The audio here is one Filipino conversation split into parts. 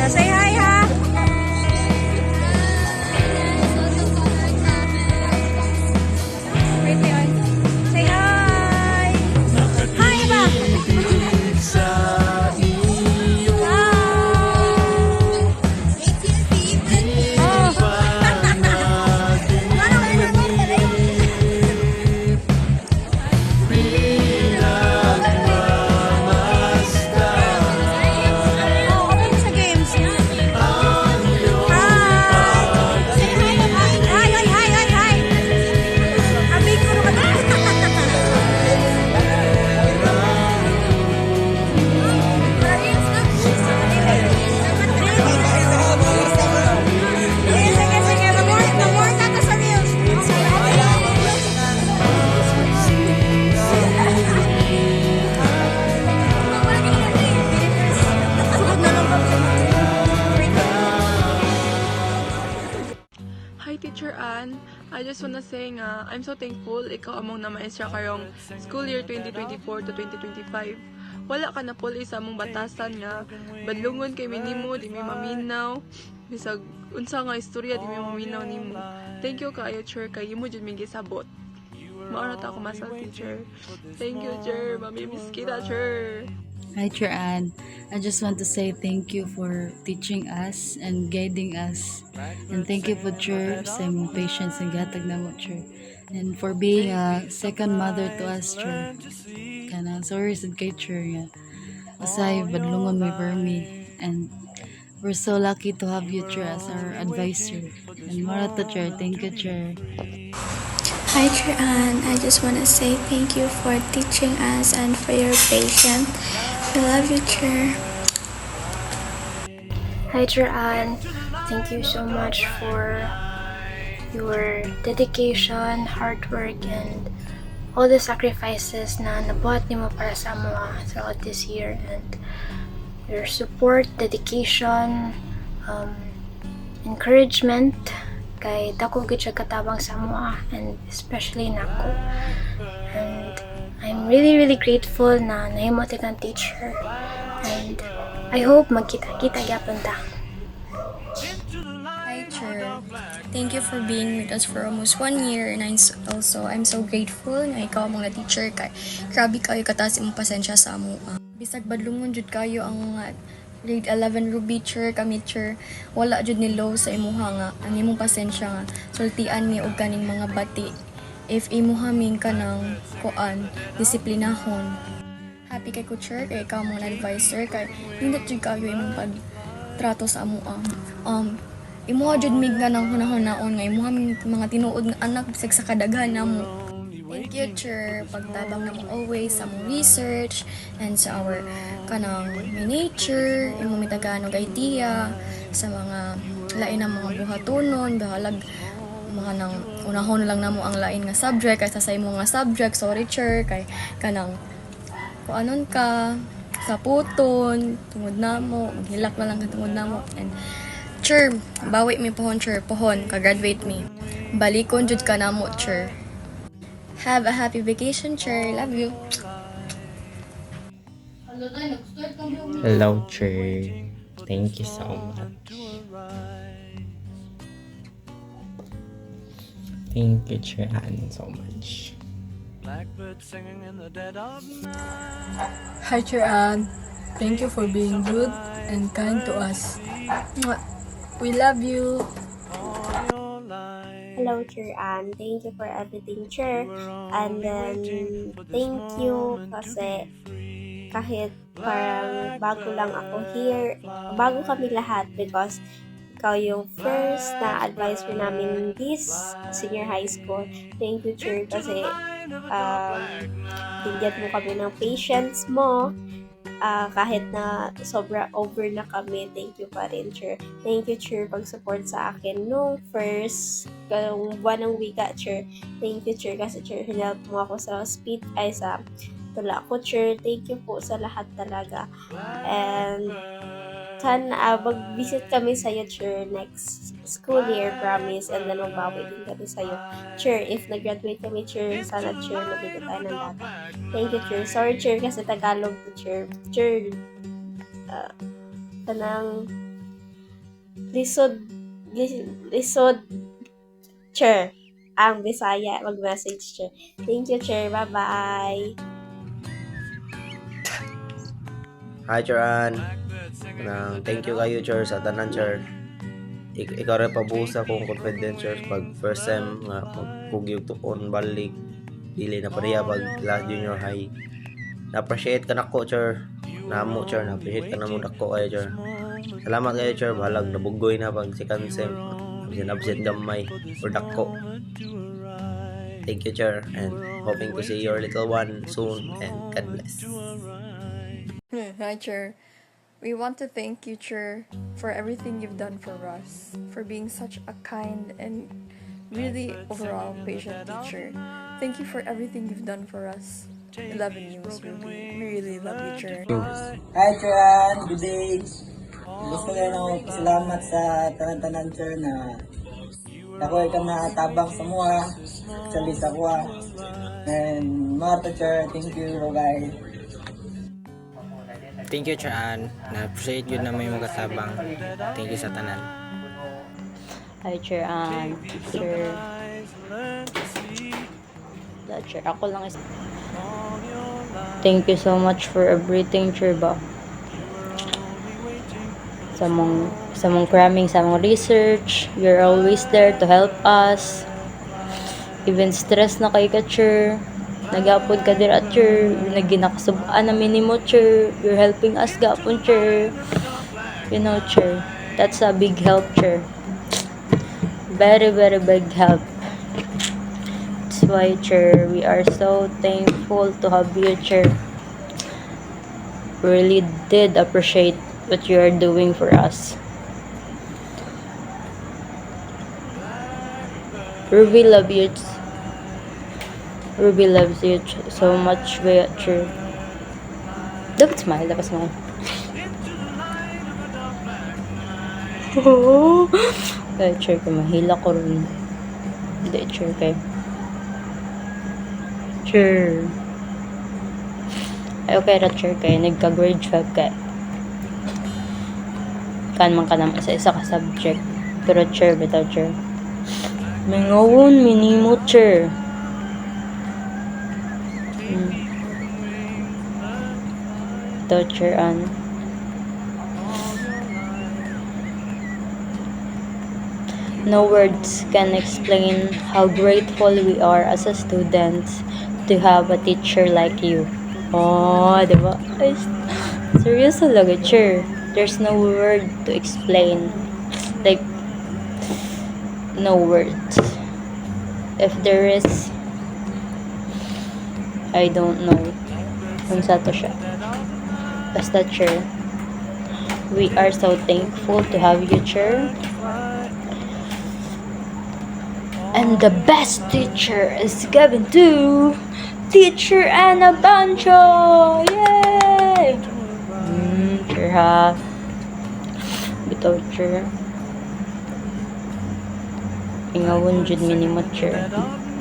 Say hi ha! Wait, say hi! Hi ba? Hi Teacher Ann, I just wanna say nga, I'm so thankful ikaw among na-maestra karong school year 2024 to 2025. Wala ka na puli sa among batasan nga, badlungon kay minimo, di mi maminaw, bisag unsa nga istorya di mi maminaw nimo. Thank you kaayo, Sir, kay imo jud mi gisabot. Maura ta ako masal, teacher. Thank you, Sir. Mamimiss kita, Sir. Hi, Teacher Ann. I just want to say thank you for teaching us and guiding us. And thank you for Teacher sa imong patience and gatag na mo, Teacher. And for being a second mother to us, Teacher. Kanang sorry sa kay Teacher nga. Usay, badlungon may vermi. And we're so lucky to have you, Teacher, as our advisor. And marata, Teacher. Thank you, Teacher. Hi, Ann. I just want to say thank you for teaching us and for your patience. I love you, Chair. Hi, Ann. Thank you so much for your dedication, hard work, and all the sacrifices na nabuhat nimo para sa mga throughout this year, and your support, dedication, encouragement kay dako gid siya katabang sa mga, and especially nako. And I'm really grateful na nahimo ta kang teacher, and I hope magkita-kita gyapon ta. Hi, Chair. Thank you for being with us for almost 1 year, and I'm so grateful na ikaw mga teacher kay grabe kayo kataas imong pasensya sa amo. Bisag badlungon jud kayo ang grade 11 Ruby, Chair, kami, Chair, wala jud ni low sa imuha nga ang imong pasensya nga sultian mi og kaning mga bati if imuha min ka ng kuan disiplinahon. Happy kay ko, Chair, kay ikaw mong advisor kay hindi jud kayo imong pagtrato sa amo. Imuha jud mig nga nang hunahon-naon nga imuha min mga tinuod nga anak bisag sa kadaghan namo. Thank you, Chair, pagtabang na mo always sa mong research and sa our kanang miniature, imong mitagano idea sa mga lain ng mga buhatonon, bahalag mga nang unahon lang namo ang lain nga subject kaysa sa imong nga subject. Sorry, Chair, kay kanang kuanon ka sa puton, tungod namo, maghilak na lang ka tungod namo. And Chair, bawi mi pohon, Chair, pohon, ka-graduate mi. Balikon jud ka namo, Chair. Have a happy vacation, Chair. Love you. Hello, Chair. Thank you so much. Thank you, Chair Ann, so much. Hi, Chair Ann. Thank you for being good and kind to us. We love you. Hello, Chair Ann. Thank you for everything, Chair. And then, thank you kasi kahit parang bago lang ako here, bago kami lahat because ikaw yung first na advisor namin this senior high school. Thank you, Chair, kasi bigyan mo kami ng patience mo kahit na sobra over na kami, thank you pa rin, Chur. Thank you, Chur, pag-support sa akin nung first buwan ng wika, Chur. Thank you, Chur, kasi Chur, hinelp mo ako sa sa tula ko, Chur. Thank you po sa lahat talaga. And sana mag-visit kami sa'yo, Chur, next school year, promise. And then magbawi din kami sa'yo. Chur, if nag-graduate kami, Chur, sana, Chur, mabigyan tayo ng data. Thank you, Chur. Sorry, Chur, kasi Tagalog to, Chur. Chur, kanang lisod, Chur, ang Bisaya, mag-message, Chur. Thank you, Chur. Bye-bye. Hi, Charan. Thank you kayo, Chur, sa tanan, Chur. Ikaw rin pabusa kong confident, Chur, pag first time nga magpugyog tukon balik dili na pariya pag last junior high. Na-appreciate ka na ko, Chur. Namo, Chur, na-appreciate ka na mo dako kayo, Chur. Salamat kayo, Chur. Bahalag nabugoy na pag second sem. Absent gamay or dako. Thank you, Chur, and hoping to see your little one soon, and God bless. Hi, Chur. We want to thank you, Chur, for everything you've done for us, for being such a kind and really overall patient teacher. Thank you for everything you've done for us. We love you, Miss Ruby. We really love you, Chur. Hi, Charan. Good day. Gusto ko lang salamat sa tanan-tanan, Chur, na ako ay natabang sa mga salita ko. And Marta, Chur, thank you, guys. Thank you, Charan. Na-appreciate yun na may magatabang. Thank you sa tanan. Hi, Chair Sir. Chair, ako lang is... Thank you so much for everything, Chair ba? Sa mong cramming, sa mong research, you're always there to help us. Even stress na kay ka, Chair. Nagapod ka dira, Chair. Naginakasubaan namin ni mo, Chair. You're helping us gapon, Chair. You know, Chair. That's a big help, Chair. Very, very big help. That's why, Chair, we are so thankful to have you, Chair. Really did appreciate what you are doing for us. Ruby love you. Ruby loves you so much, Chair. Dapat smile, dapat smile. Kaya, Chair, kaya mahila ko rin. Hindi, Chair, kaya. Chair. Ay, okay ra, Chair, kaya nagka-grade 12 kaya. Kan man ka naman sa isa ka subject. Pero, Chair, bitaw, Chair. Mingawon, minimo, Chair. Chair, no words can explain how grateful we are as a students to have a teacher like you. Oh, diba? Ay, serious talaga, Chair. There's no word to explain. Like, no words. If there is, I don't know kung sa to siya. Basta, Chair, we are so thankful to have you, Chair. And the best teacher is given to Teacher Anna Bancho! Yay! Chair, ha? Bitaw, Chair. Ingawon jud minimo, Chair.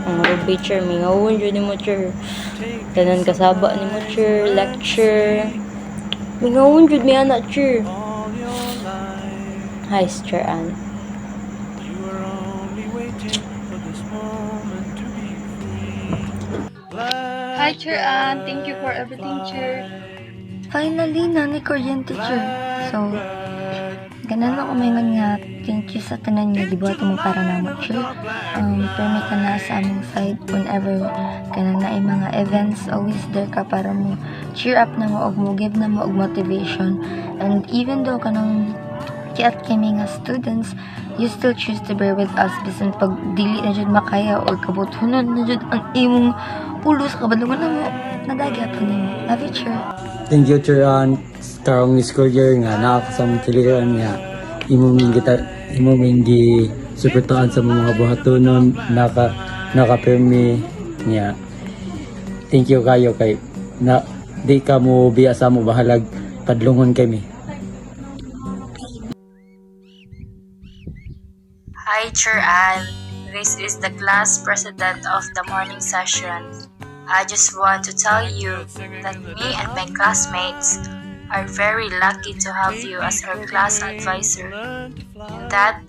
Ang Ruby, Chair, mingawon jud nimo, Chair. Tanan kasaba nimo, Chair. Lecture. Mingawon jud mi anak, Chair. Hi, Chair Ann. Hi, Chair Ann. Thank you for everything, Chair. Finally, nani kuryente, Chair. So, ganun ako maingon nga, thank you sa tanan niyo, gibuhat mo para namo, Chair. Permit ka na sa aming side whenever kanang naay mga events, always there ka para mo cheer up na mo, og mo give na mo og motivation. And even though kanang kiat kami nga students, you still choose to bear with us bisan pag dili na jud makaya or kabuthunan na jud ang imong ulo sa kabadlungan na mo, nadagat ka nimo. Love you, Chair. Thank you, Churan. Karong school year nga, nakakasama kiliran nga. Imong gi suportahan sa mga buhatonon, nakapirmi niya. Thank you kayo kay na di ka mo biya sa mo bahalag padlungon kami. Hi, Chair Ann. This is the class president of the morning session. I just want to tell you that me and my classmates are very lucky to have you as our class advisor, and that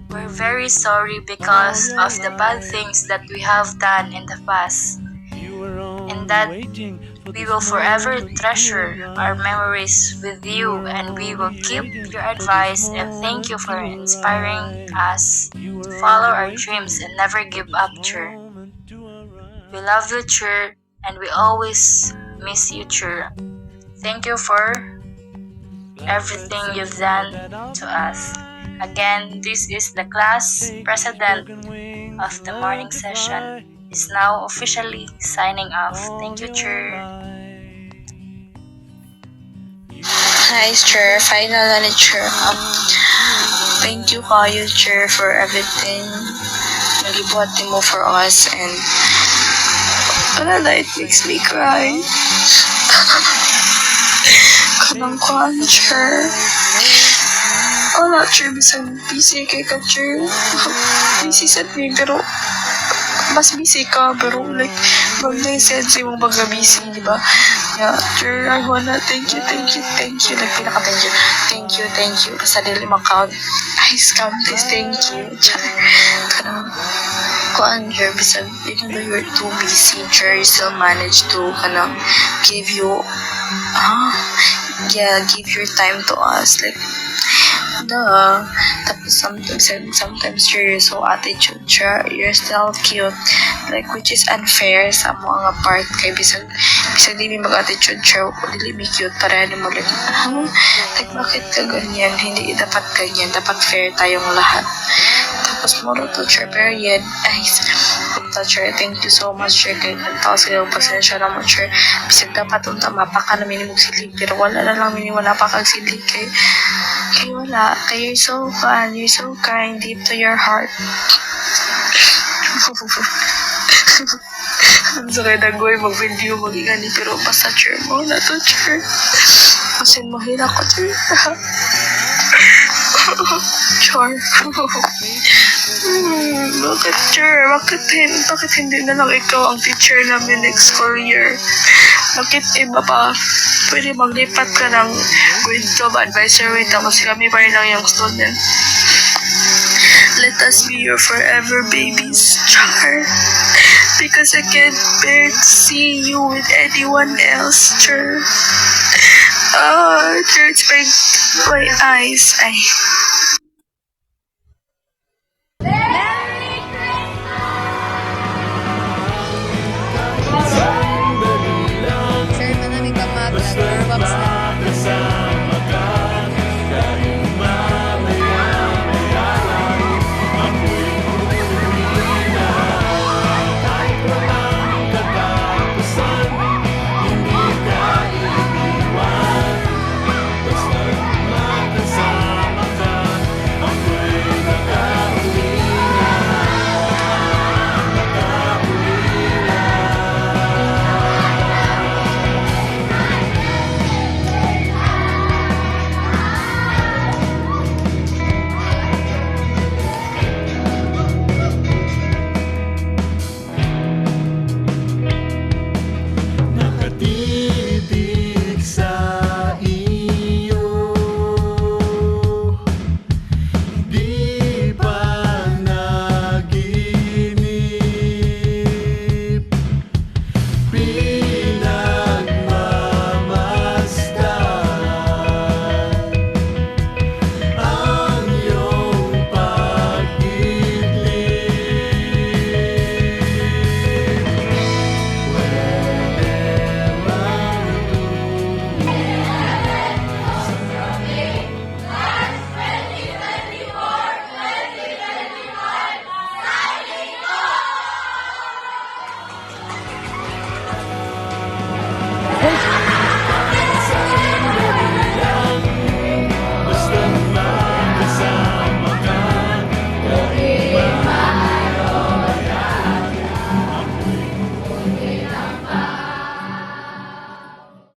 we're very sorry because of the bad things that we have done in the past, and that we will forever treasure our memories with you, and we will keep your advice, and thank you for inspiring us to follow our dreams and never give up, Chur. We love you, Chur, and we always miss you, Chur. Thank you for everything you've done to us. Again, this is the class president of the morning session is now officially signing off. Thank you, Chur. Hi, Chur. Finally, Chur. Thank you, kayo, Chur, for everything. Nagibuhat mo for us, and it makes me cry. Kanang kwan, Chur. Wala, Chur. Bisang busy kay ka, Chur. Busy sa me, pero mas busy ka, pero like, bagay sense mong baga busy, di ba? Yeah, Chur, I wanna thank you. Like, pinaka-thank you. Basta dili makount. Ice count this, thank you. Char, kanang, kuan, Chur, basta, even though you're too busy, Chur, you still manage to, kanang, give your time to us, like, tapos sometimes you're so attitude, you're still cute, like, which is unfair sa mga part kay bisag di mag-attitude, dili mi cute para mo like, like, bakit ka ganyan, hindi dapat ganyan, dapat fair tayong lahat. Tapos moro to, period. Ay, thank you so much, kay nagtao sila yung pasensya na mo, bisag dapat unta mapaka namin mo silig, pero wala pa kang silig kay wala, kay you're so fun, you're so kind, deep to your heart. Ang sakay na goy, mag-video, mag-ingani, pero basta, mo na to, Masin mo, hila ko, Bakit hindi na lang ikaw ang teacher namin next school year? Bakit iba pa? Pwede maglipat ka ng grade 12 advisory, tapos kami pa rin lang yung student. Let us be your forever babies, Char. Because I can't bear to see you with anyone else, Char. Char, it's my eyes.